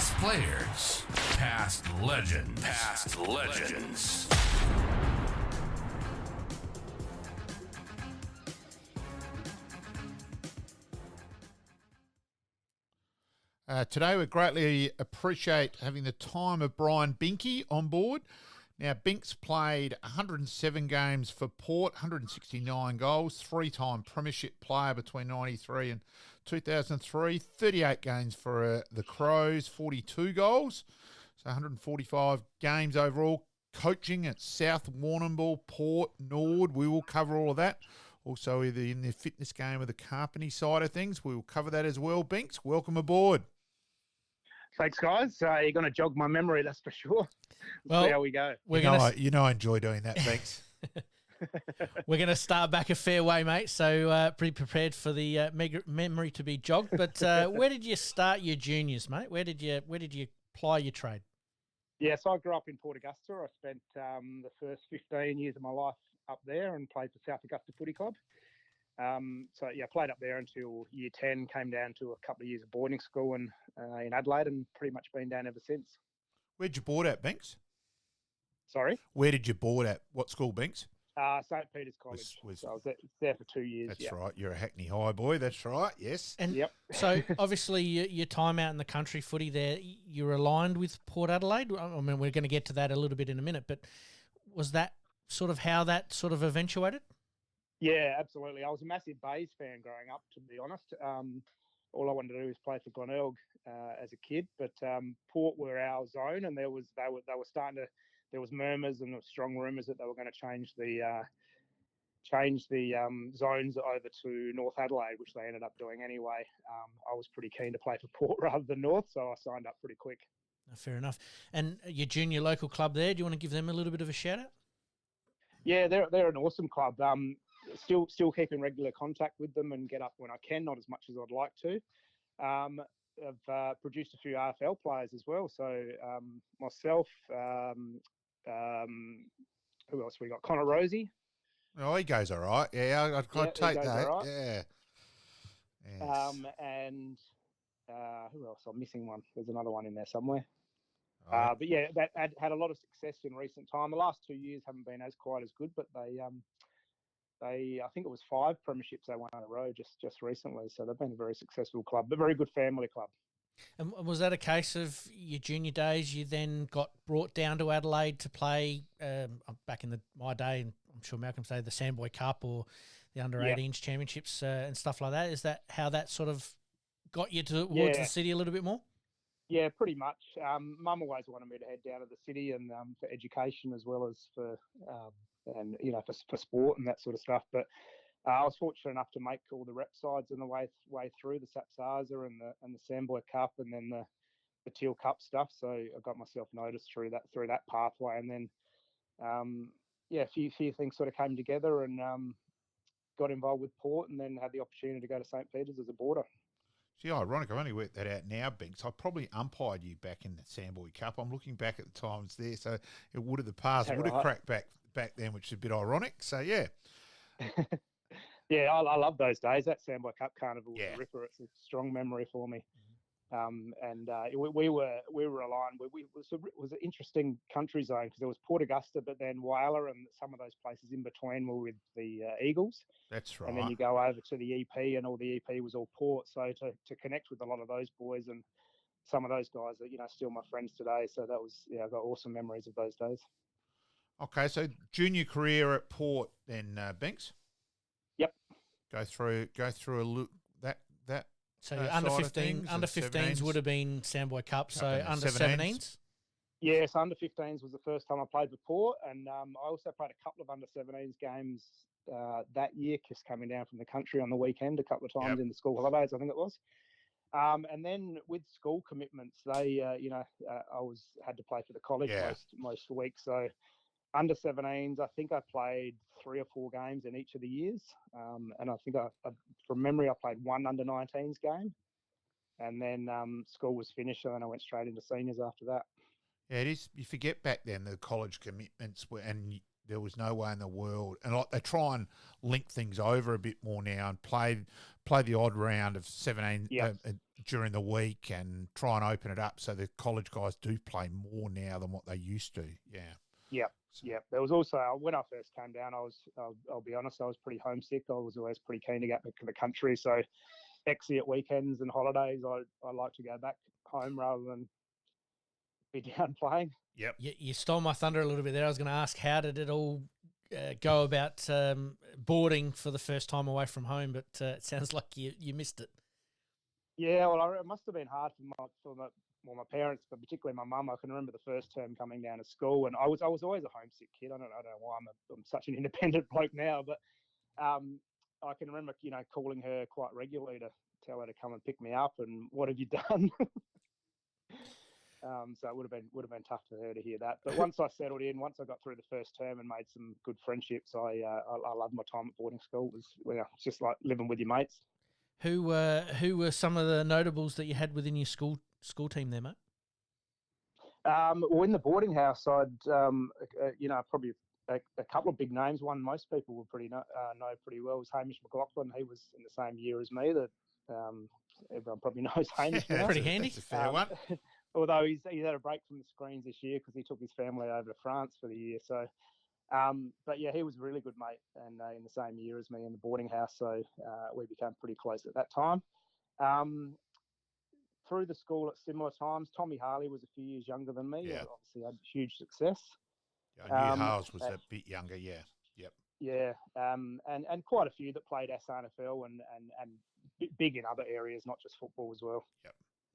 Past players, past legends, past legends. Today we greatly appreciate having the time of Bryan Beinke on board. Now, Binks played 107 games for Port, 169 goals, three-time premiership player between 93 and 2003, 38 games for the Crows, 42 goals, so 145 games overall. Coaching at South Warrnambool, Port, Nord, we will cover all of that. Also, either in the fitness game or the company side of things, we will cover that as well. Binks, welcome aboard. Thanks, guys. You're going to jog my memory, that's for sure. Well, see how we go. I enjoy doing that, Binks. We're going to start back a fair way, mate. So pretty prepared for the memory to be jogged. But where did you start your juniors, mate? Where did you ply your trade? Yeah, so I grew up in Port Augusta. I spent the first 15 years of my life up there and played for South Augusta Footy Club. Played up there until year 10, came down to a couple of years of boarding school in Adelaide and pretty much been down ever since. Where'd you board at, Binks? Sorry? Where did you board at? What school, Binks? St. Peter's College. So I was there for 2 years. That's right. You're a Hackney High boy. That's right. Yes. And yep. So obviously your time out in the country footy there, you're aligned with Port Adelaide. I mean, we're going to get to that a little bit in a minute, but was that sort of how that sort of eventuated? Yeah, absolutely. I was a massive Bays fan growing up, to be honest. All I wanted to do was play for Glenelg as a kid, but Port were our zone, and they were starting to. There was murmurs and strong rumours that they were going to change the zones over to North Adelaide, which they ended up doing anyway. I was pretty keen to play for Port rather than North, so I signed up pretty quick. Fair enough. And your junior local club there, do you want to give them a little bit of a shout out? Yeah, they're an awesome club. Still keep in regular contact with them and get up when I can, not as much as I'd like to. I've produced a few AFL players as well. So myself, who else we got? Connor Rosie. Oh, he goes all right. Yeah, I'd take that. Right. Yeah. Yes. And who else? I'm missing one. There's another one in there somewhere. Right. But yeah, that had a lot of success in recent time. The last 2 years haven't been as quite as good, but they I think it was 5 premierships they won in a row just recently. So they've been a very successful club, but very good family club. And was that a case of your junior days? You then got brought down to Adelaide to play back in my day, and I'm sure Malcolm said the Sandboy Cup or the under 18s championships and stuff like that. Is that how that sort of got you towards the city a little bit more? Yeah, pretty much. Mum always wanted me to head down to the city and for education as well as for for sport and that sort of stuff. But I was fortunate enough to make all the rep sides on the way through the Sapsaza and the Sandboy Cup and then the Teal Cup stuff. So I got myself noticed through that pathway, and then a few things sort of came together and got involved with Port, and then had the opportunity to go to St. Peter's as a boarder. See, ironic, I've only worked that out now, Binks. I probably umpired you back in the Sandboy Cup. I'm looking back at the times there, so it would have cracked back then, which is a bit ironic. So, yeah. Yeah, I love those days. That Sandboy Cup carnival was a ripper. It's a strong memory for me. We were aligned. It was an interesting country zone because there was Port Augusta, but then Whyalla and some of those places in between were with the Eagles. That's right. And then you go over to the EP, and all the EP was all Port. So to connect with a lot of those boys and some of those guys that still my friends today. So that was I've got awesome memories of those days. Okay, so junior career at Port then, Binks. Yep. Go through a look that. So under 15s would have been Sandboy Cup. So under 17s. Yes, under 15s was the first time I played for Port, and I also played a couple of under 17s games that year, just coming down from the country on the weekend a couple of times in the school holidays, I think it was. And then with school commitments, they I had to play for the college most weeks. So under 17s, I think I played 3 or 4 games in each of the years. And I think from memory, I played 1 under 19s game. And then school was finished, and then I went straight into seniors after that. Yeah, it is. You forget back then the college commitments and there was no way in the world. And they try and link things over a bit more now and play play the odd round of 17 Yep. During the week and try and open it up so the college guys do play more now than what they used to. Yeah. Yep. So, Yep. There was also, when I first came down, I'll be honest, I was pretty homesick. I was always pretty keen to get back to the country. So at weekends and holidays, I like to go back home rather than be down playing. Yep. You stole my thunder a little bit there. I was going to ask, how did it all go about boarding for the first time away from home? But it sounds like you missed it. Yeah, well, it must have been hard for my parents, but particularly my mum. I can remember the first term coming down to school, and I was always a homesick kid. I don't know why I'm such an independent bloke now, but I can remember calling her quite regularly to tell her to come and pick me up. And what have you done? So it would have been tough for her to hear that. But once I settled in, once I got through the first term and made some good friendships, I loved my time at boarding school. It's just like living with your mates. Who were some of the notables that you had within your school team there, mate? Well, in the boarding house, I'd probably a couple of big names. One most people would know pretty well was Hamish McLaughlin. He was in the same year as me. That everyone probably knows Hamish now. Pretty handy. That's a fair one. Although he's had a break from the screens this year because he took his family over to France for the year. So, but yeah, he was a really good mate, and in the same year as me in the boarding house. So we became pretty close at that time. Through the school at similar times, Tommy Harley was a few years younger than me. Yeah. Obviously had huge success. I knew Hales was a bit younger. Yeah. Yep. Yeah, and quite a few that played SNFL and big in other areas, not just football as well. Yep.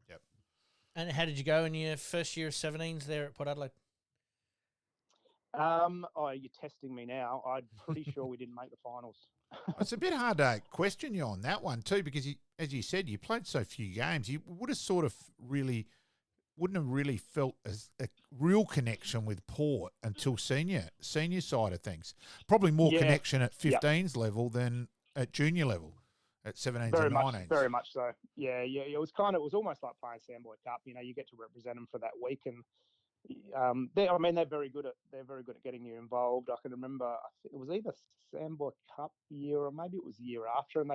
Yep. And how did you go in your first year of 17s there at Port Adelaide? You're testing me now. I'm pretty sure we didn't make the finals. It's a bit hard to question you on that one too, because as you said, you played so few games. You would have wouldn't have really felt a real connection with Port until senior side of things. Probably more connection at 15s level than at junior level, at 17s and 19s. Very much so. Yeah. It was almost like playing Sandboy Cup. You get to represent them for that week, and they're very good at getting you involved. I can remember, I think it was either Sandboy Cup year or maybe it was the year after, and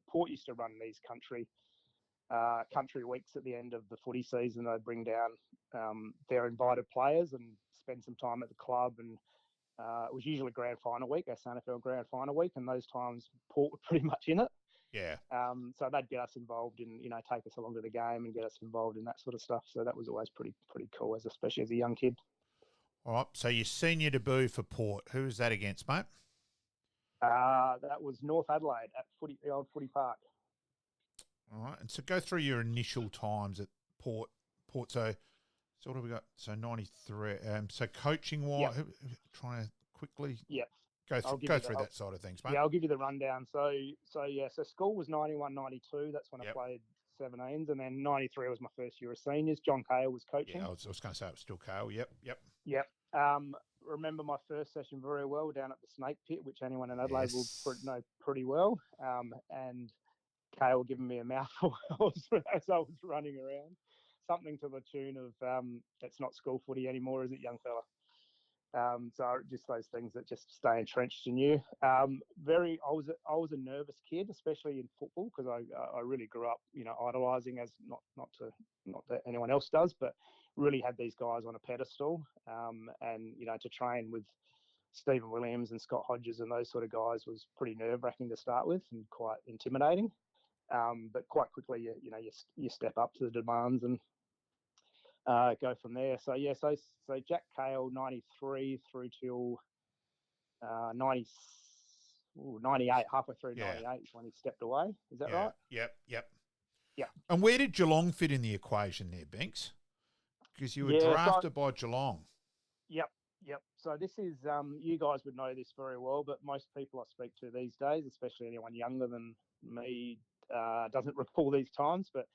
Port used to run these country weeks at the end of the footy season. They'd bring down their invited players and spend some time at the club, and it was usually grand final week, our SNFL grand final week, and those times Port were pretty much in it. Yeah. So they'd get us involved in, take us along to the game and get us involved in that sort of stuff. So that was always pretty cool, especially as a young kid. All right. So your senior debut for Port, who was that against, mate? That was North Adelaide at the old Footy Park. All right. And so go through your initial times at Port. So what have we got? So 93. So coaching wise, trying to quickly. Yep. Go through that side of things, mate. Yeah, I'll give you the rundown. So school was 91, 92. That's when I played 17s, and then 93 was my first year of seniors. John Cale was coaching. Yeah, I was going to say it was still Cale. Yep. Remember my first session very well down at the Snake Pit, which anyone in Adelaide will know pretty well. And Cale giving me a mouthful as I was running around, something to the tune of "It's not school footy anymore, is it, young fella?" So just those things that just stay entrenched in you. I was a nervous kid, especially in football, because I really grew up, idolising, as not that anyone else does, but really had these guys on a pedestal. And to train with Stephen Williams and Scott Hodges and those sort of guys was pretty nerve-wracking to start with and quite intimidating. But quite quickly, you step up to the demands and go from there. So Jack Cale 93 through till 98, halfway through 98 is when he stepped away. Is that right? Yep. Yeah. And where did Geelong fit in the equation there, Binks? Because you were drafted by Geelong. Yep. So this is you guys would know this very well, but most people I speak to these days, especially anyone younger than me, doesn't recall these times, but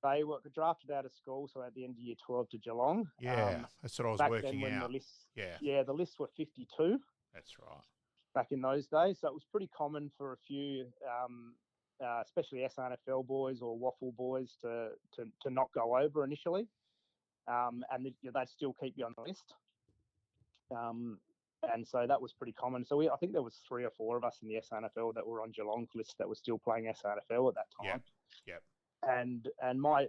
they were drafted out of school, so at the end of year 12 to Geelong. Yeah, that's what I was back working then when out. The lists were 52. That's right. Back in those days, so it was pretty common for a few, especially SNFL boys or Waffle boys, to not go over initially, and they'd still keep you on the list. and so that was pretty common. So I think there was 3 or 4 of us in the SNFL that were on Geelong's list that were still playing SNFL at that time. Yep. And my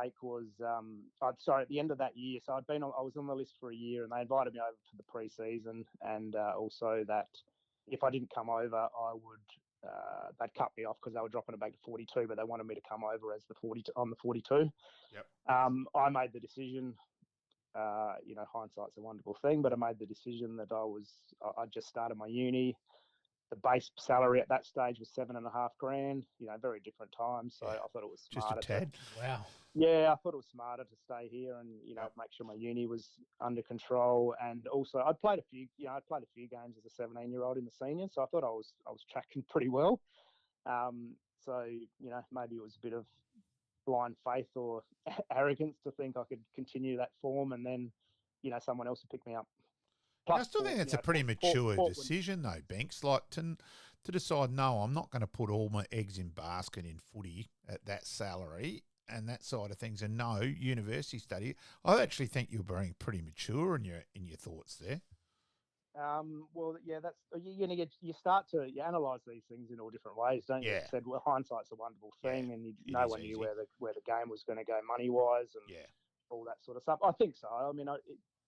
take was, at the end of that year, so I was on the list for a year, and they invited me over for the pre-season, and also that if I didn't come over, I would they'd cut me off because they were dropping it back to 42, but they wanted me to come over as the 42 on the 42. Yep. I made the decision. Hindsight's a wonderful thing, but I made the decision that I just started my uni. The base salary at that stage was $7,500. Very different times. So I thought it was smarter. Just a tad. Wow. Yeah, I thought it was smarter to stay here and make sure my uni was under control. And also, I'd played a few games as a 17-year-old in the seniors, so I thought I was tracking pretty well. So maybe it was a bit of blind faith or arrogance to think I could continue that form, and then someone else would pick me up. I still think it's a pretty mature decision, though, Binks. Like to decide, no, I'm not going to put all my eggs in basket in footy at that salary and that side of things, and no university study. I actually think you're being pretty mature in your thoughts there. Well, yeah, that's you start to analyse these things in all different ways, don't you? Yeah. You said, well, hindsight's a wonderful thing, and no one knew easy. where the game was going to go money wise, and all that sort of stuff. I think so. I mean,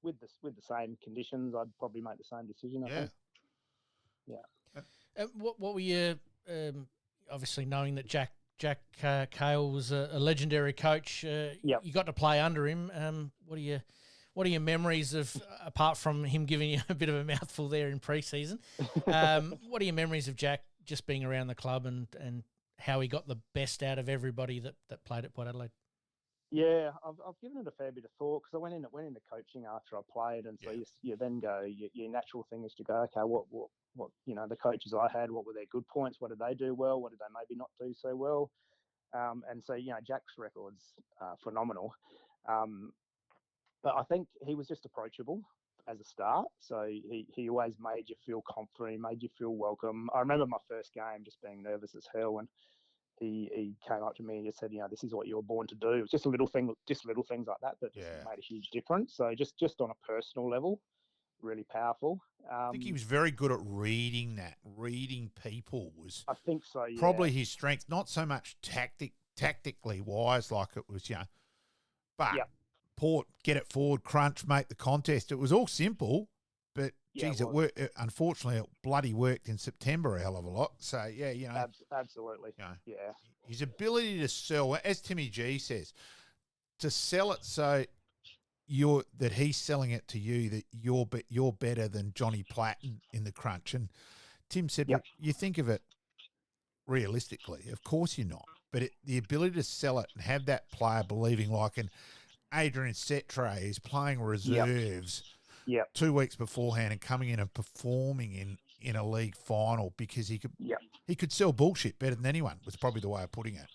with the same conditions, I'd probably make the same decision. I think. Yeah. What were you obviously knowing that Jack Cale was a legendary coach? You got to play under him. What are your memories of, apart from him giving you a bit of a mouthful there in pre-season? What are your memories of Jack just being around the club and how he got the best out of everybody that played at Port Adelaide? Yeah, I've given it a fair bit of thought because I went into coaching after I played, and so you then go. Your natural thing is to go, okay, what the coaches I had, what were their good points? What did they do well? What did they maybe not do so well? And so Jack's record's phenomenal, but I think he was just approachable as a start. So he always made you feel confident, made you feel welcome. I remember my first game just being nervous as hell, and he came up to me and just said, this is what you were born to do. It was just little things like that made a huge difference. So just on a personal level, really powerful. I think he was very good at reading people was. I think so. Yeah. Probably his strength, not so much tactically wise, like it was, but Port get it forward, crunch, make the contest. It was all simple, but geez, it worked. Unfortunately, it bloody worked in September a hell of a lot. So absolutely. His ability to sell, as Timmy G says, to sell it so that he's selling it to you that you're better than Johnny Platt in the crunch. And Tim said, well, you think of it realistically, of course you're not, but the ability to sell it and have that player believing, like an Adrian Setre is playing reserves 2 weeks beforehand and coming in and performing in a league final because he could sell bullshit better than anyone, was probably the way of putting it.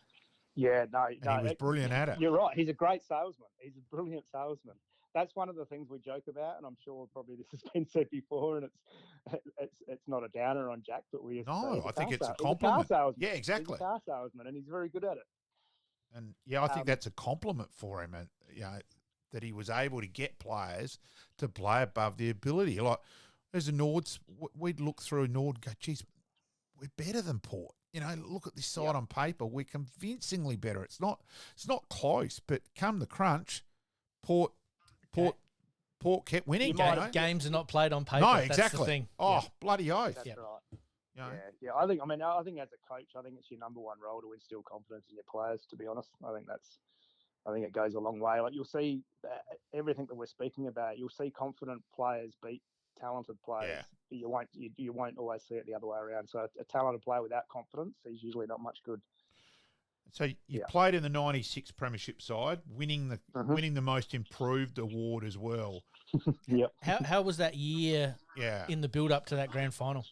Yeah, he was brilliant at it. You're right. He's a great salesman. He's a brilliant salesman. That's one of the things we joke about, and I'm sure probably this has been said before, and it's not a downer on Jack, but I think it's a compliment. He's a car salesman. Yeah, exactly. He's a car salesman, and he's very good at it. And I think that's a compliment for him, and that he was able to get players to play above their ability. Like as a Nords, we'd look through Nord and go, geez, we're better than Port. Look at this side on paper. We're convincingly better. It's not close, but come the crunch, Port kept winning. Games are not played on paper. No, That's exactly. the thing. Bloody oath. That's right. Yeah. I think as a coach, I think it's your number one role to instill confidence in your players. To be honest, I think it goes a long way. Like you'll see everything that we're speaking about. You'll see confident players beat talented players. Yeah. You won't always see it the other way around. So a talented player without confidence is usually not much good. So you played in the '96 Premiership side, winning the Most Improved award as well. Yep. How was that year? In the build up to that grand final.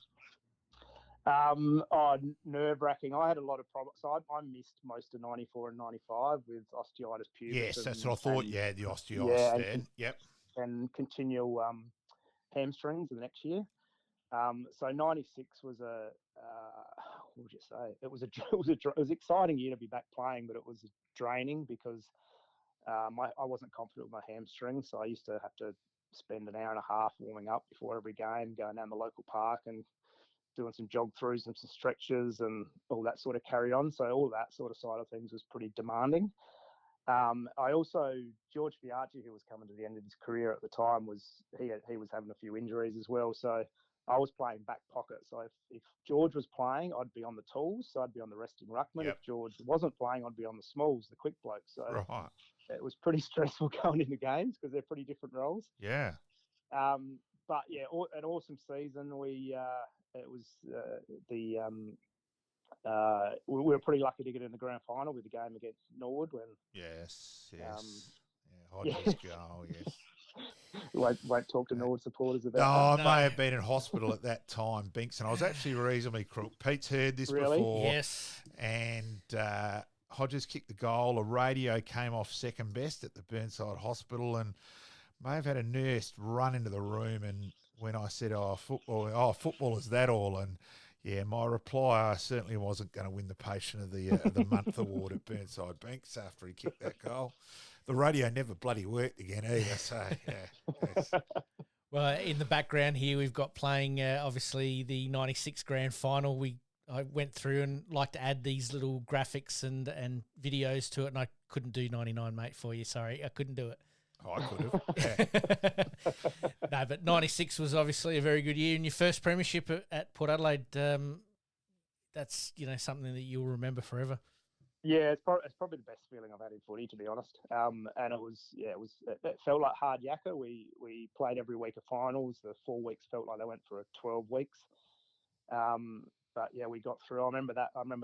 Nerve-wracking. I had a lot of problems. So I missed most of 94 and 95 with osteitis pubis. Yes, that's what I thought. The osteitis. And continual hamstrings the next year. So 96 was what would you say? It was an exciting year to be back playing, but it was draining because I wasn't confident with my hamstrings, so I used to have to spend an hour and a half warming up before every game, going down the local park and doing some jog throughs and some stretches and all that sort of carry on. So all that sort of side of things was pretty demanding. I also, George Fiarchi, who was coming to the end of his career at the time, he was having a few injuries as well. So I was playing back pocket. So if George was playing, I'd be on the tools. So I'd be on the resting ruckman. Yep. If George wasn't playing, I'd be on the smalls, the quick bloke. So Right. it was pretty stressful going into games because they're pretty different roles. Yeah. But yeah, an awesome season. We were pretty lucky to get in the grand final with the game against Norwood when. Yes. Yeah. Hodges goal, yes. Won't talk to Norwood supporters about No, that. I may have been in hospital at that time, Binks, and I was actually reasonably crook. Pete's heard this before. Yes. And Hodges kicked the goal. A radio came off second best at the Burnside Hospital and may have had a nurse run into the room. And when I said, football is that all? And yeah, my reply, I certainly wasn't going to win the Patient of the Month award at Burnside Binks after he kicked that goal. The radio never bloody worked again either, so yeah. Yes. Well, in the background here, we've got playing, obviously, the 96 grand final. I went through and like to add these little graphics and videos to it, and I couldn't do 99, mate, for you. Sorry, I couldn't do it. Oh, I could have. Yeah. No, but 96 was obviously a very good year. And your first premiership at Port Adelaide, that's, something that you'll remember forever. Yeah, it's probably the best feeling I've had in footy, to be honest. And it felt like hard yakka. We played every week of finals. The 4 weeks felt like they went for 12 weeks. But yeah, we got through. I remember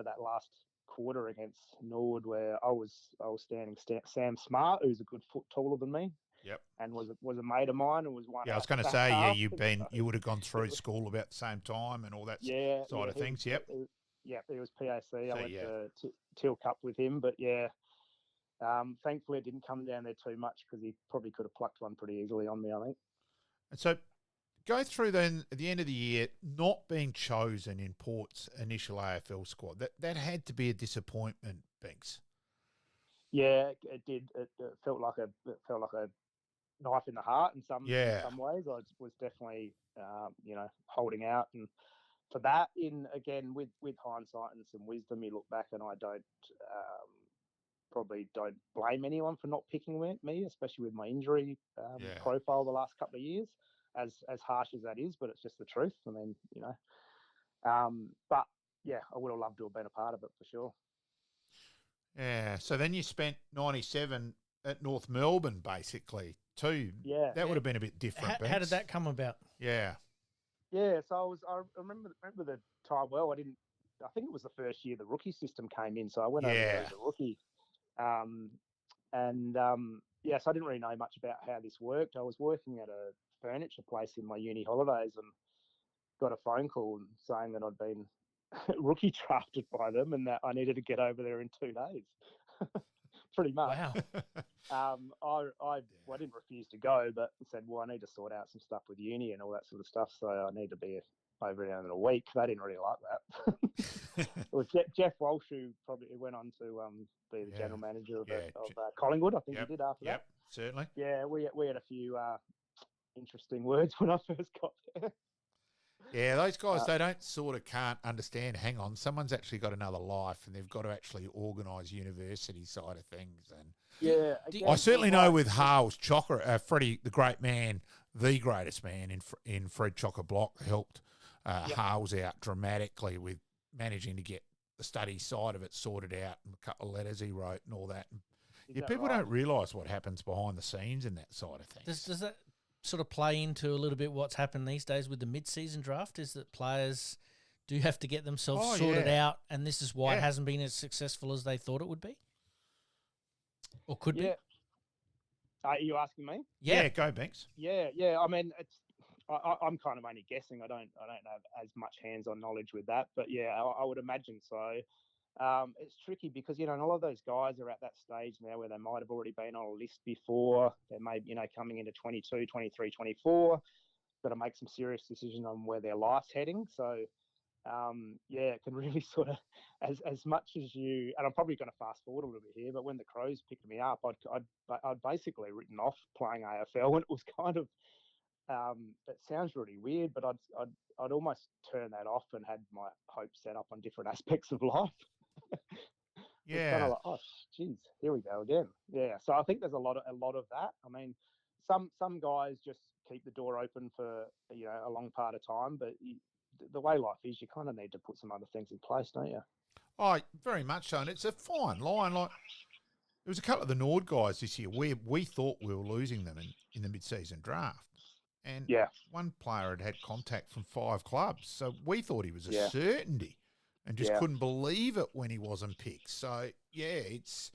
that last quarter against Norwood where I was standing Sam Smart, who's a good foot taller than me. Yep. And was a mate of mine and was one. Yeah, I was going to say, you would have gone through school about the same time and all that side of things. Yep. It was PAC. I went to Teal Cup with him, but yeah, thankfully it didn't come down there too much because he probably could have plucked one pretty easily on me, I think. And so go through then at the end of the year, not being chosen in Port's initial AFL squad. That had to be a disappointment, Binks. Yeah, it did. It felt like a knife in the heart in some ways. I was definitely holding out, and for that, with hindsight and some wisdom, you look back and I probably don't blame anyone for not picking me, especially with my injury profile the last couple of years. As harsh as that is, but it's just the truth. I mean, but yeah, I would have loved to have been a part of it for sure. Yeah. So then you spent 97 at North Melbourne, basically, too. Yeah. That would have been a bit different. How did that come about? Yeah. Yeah. So I remember the time well. I think it was the first year the rookie system came in, so I went over there as a rookie. So I didn't really know much about how this worked. I was working at a furniture place in my uni holidays and got a phone call saying that I'd been rookie drafted by them and that I needed to get over there in 2 days. Pretty much. Wow. I didn't refuse to go, but said, well, I need to sort out some stuff with uni and all that sort of stuff, so I need to be over there in a week. They didn't really like that. It was Jeff Walsh who probably went on to be the general manager of Collingwood. I think he did after that. Yep, certainly. Yeah, we had a few interesting words when I first got there. Yeah, those guys, they can't understand, hang on, someone's actually got another life and they've got to actually organise university side of things. And yeah, I certainly know with Hales, Freddie, the great man, the greatest man in Fred Chock-a-Block, helped Hales out dramatically with managing to get the study side of it sorted out and a couple of letters he wrote and all that. And people don't realise what happens behind the scenes in that side of things. Does that sort of play into a little bit what's happened these days with the mid-season draft, is that players do have to get themselves sorted out, and this is why it hasn't been as successful as they thought it would be? Or could be? Are you asking me? Yeah, go Banks. Yeah. I mean, I'm kind of only guessing. I don't have as much hands-on knowledge with that, but yeah, I would imagine so. It's tricky because, a lot of those guys are at that stage now where they might have already been on a list before. They may, coming into 22, 23, 24, got to make some serious decision on where their life's heading. So, it can really sort of, as much as you, and I'm probably going to fast forward a little bit here, but when the Crows picked me up, I'd basically written off playing AFL, and it was kind of, It sounds really weird, but I'd almost turn that off and had my hopes set up on different aspects of life. It's kind of Yeah. like, oh, geez, here we go again. Yeah. So I think there's a lot of that. I mean, some guys just keep the door open for a long part of time, but the way life is, you kind of need to put some other things in place, don't you? Oh, very much so. And it's a fine line. Like, there was a couple of the Nord guys this year where we thought we were losing them in the mid-season draft. And Yeah. one player had contact from 5 clubs. So we thought he was a Yeah. certainty and just Yeah. couldn't believe it when he wasn't picked. So, yeah, it's,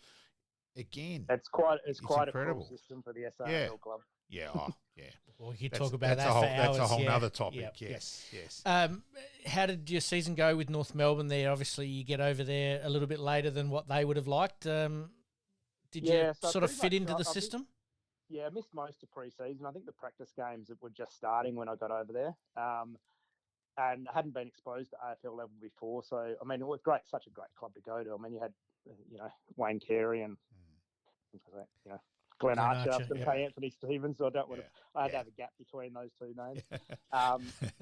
again, It's quite incredible. a cruel system for the SAL Yeah. club. Yeah, oh, yeah. Well, we could That's- talk about that's that a whole, for hours. That's a whole yeah. nother topic. Yeah, Yes, yes. How did your season go with North Melbourne there? Obviously, you get over there a little bit later than what they would have liked. Did Yeah, you so sort of pretty fit much into the I missed- system? Yeah, I missed most of pre-season. I think the practice games were just starting when I got over there, and I hadn't been exposed to AFL level before. So, I mean, it was great, such a great club to go to. I mean, you had, Wayne Carey and, Glenn Archer and yeah. Anthony Stevens. So I don't want to. I had to Yeah. have a gap between those two names.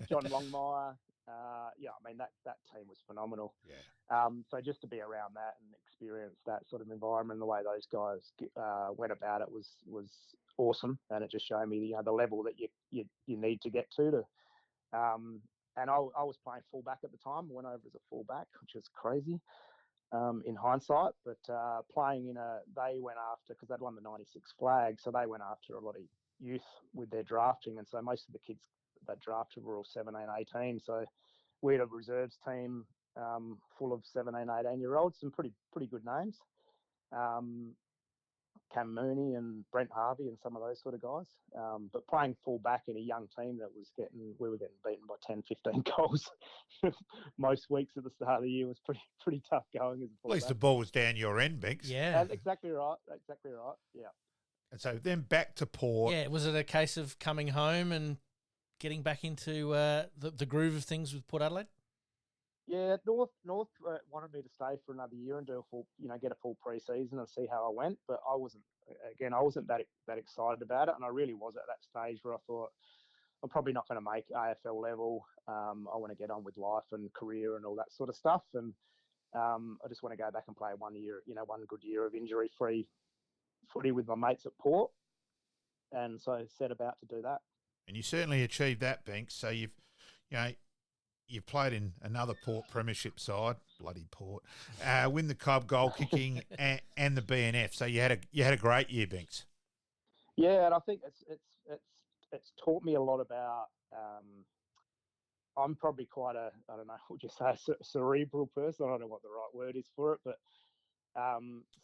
John Longmire. I mean, that team was phenomenal. Yeah. So just to be around that and experience that sort of environment, the way those guys went about it was awesome, and it just showed me the level that you need to get to. And I was playing fullback at the time. I went over as a fullback, which was crazy in hindsight. But playing they went after, because they'd won the '96 flag, so they went after a lot of youth with their drafting, and so most of the kids that drafted were all 17, 18. So we had a reserves team full of 17, 18-year-olds, some pretty good names. Cam Mooney and Brent Harvey and some of those sort of guys. But playing full back in a young team we were getting beaten by 10, 15 goals most weeks at the start of the year was pretty tough going as a fullback. At least the ball was down your end, Binks. Yeah. Exactly right. Yeah. And so then back to Port. Yeah. Was it a case of coming home and getting back into the groove of things with Port Adelaide? Yeah, North wanted me to stay for another year and do a full, get a full pre-season and see how I went. But I wasn't that excited about it, and I really was at that stage where I thought I'm probably not going to make AFL level. I want to get on with life and career and all that sort of stuff, and I just want to go back and play one good year of injury-free footy with my mates at Port, and so set about to do that. And you certainly achieved that, Binks. So you've played in another Port premiership side, bloody Port, win the club goal kicking and the BNF. So you had a great year, Binks. Yeah, and I think it's taught me a lot about. I'm probably quite I don't know, would you say a cerebral person? I don't know what the right word is for it, but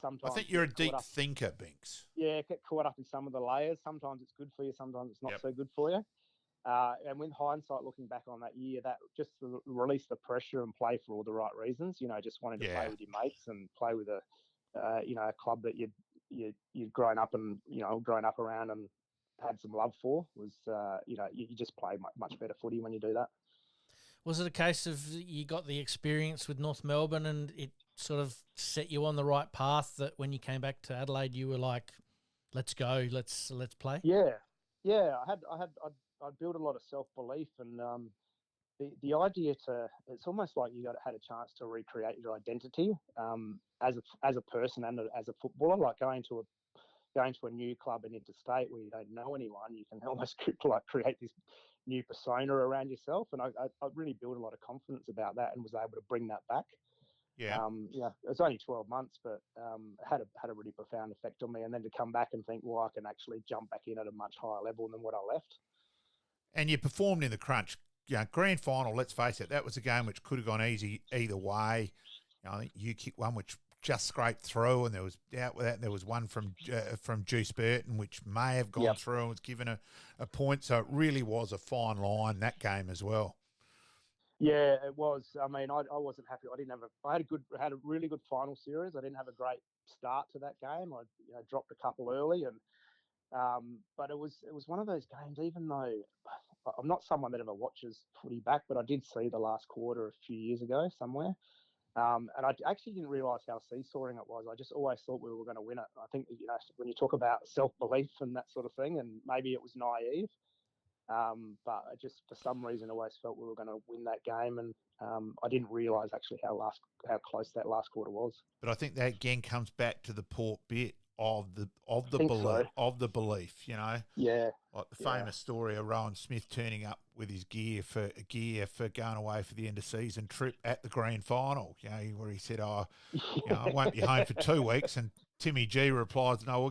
sometimes I think you're a deep thinker, Binks. Yeah, get caught up in some of the layers. Sometimes it's good for you, sometimes it's not so good for you. And with hindsight, looking back on that year, that just release the pressure and play for all the right reasons. Just wanting to play with your mates and play with a club that you'd grown up around and had some love for was you just play much better footy when you do that. Was it a case of you got the experience with North Melbourne and it sort of set you on the right path that when you came back to Adelaide, you were like, let's go, let's play? Yeah. I'd built a lot of self-belief, and the idea it's almost like you had a chance to recreate your identity as a person and as a footballer. Like going to a new club and interstate where you don't know anyone, you can almost create this new persona around yourself. And I really built a lot of confidence about that and was able to bring that back. Yeah. It was only 12 months, but had a really profound effect on me. And then to come back and think, well, I can actually jump back in at a much higher level than what I left. And you performed in the crunch. Grand final, let's face it, that was a game which could have gone easy either way. I think you kicked one which just scraped through, and there was one from Juice Burton which may have gone through and was given a point. So it really was a fine line, that game as well. Yeah, it was. I mean, I wasn't happy. I had a really good final series. I didn't have a great start to that game. I dropped a couple early, and but it was one of those games. Even though I'm not someone that ever watches footy back, but I did see the last quarter a few years ago somewhere, and I actually didn't realise how seesawing it was. I just always thought we were going to win it. I think when you talk about self-belief and that sort of thing, and maybe it was naive. But I just, for some reason, always felt we were going to win that game, and I didn't realise actually how close that last quarter was. But I think that again comes back to the Port bit of the belief, you know. Yeah. Like the famous story of Rowan Smith turning up with his gear for going away for the end of season trip at the grand final, you know, where he said, I won't be home for 2 weeks, and Timmy G replies, no, we're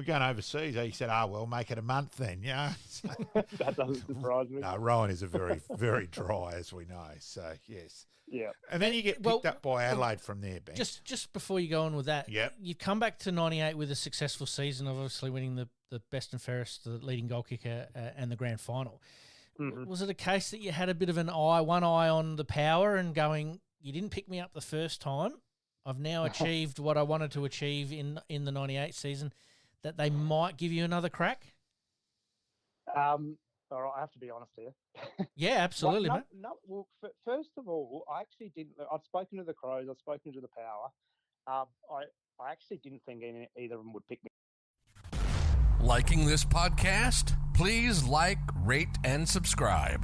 going overseas. He said, well, make it a month then, you know. So, that doesn't surprise me. No, Rowan is a very, very dry, as we know. So, yes. Yeah. And then you get picked up by Adelaide from there, Ben. Just before you go on with that, you've come back to 98 with a successful season, obviously winning the best and fairest, the leading goal kicker, and the grand final. Mm-hmm. Was it a case that you had a bit of one eye on the power and going, you didn't pick me up the first time, I've now achieved what I wanted to achieve in the 98 season, that they might give you another crack? All right, I have to be honest here. Yeah, absolutely, mate. No, well, first of all, I actually didn't. I've spoken to the Crows. I've spoken to the Power. I actually didn't think either of them would pick me. Liking this podcast? Please like, rate, and subscribe.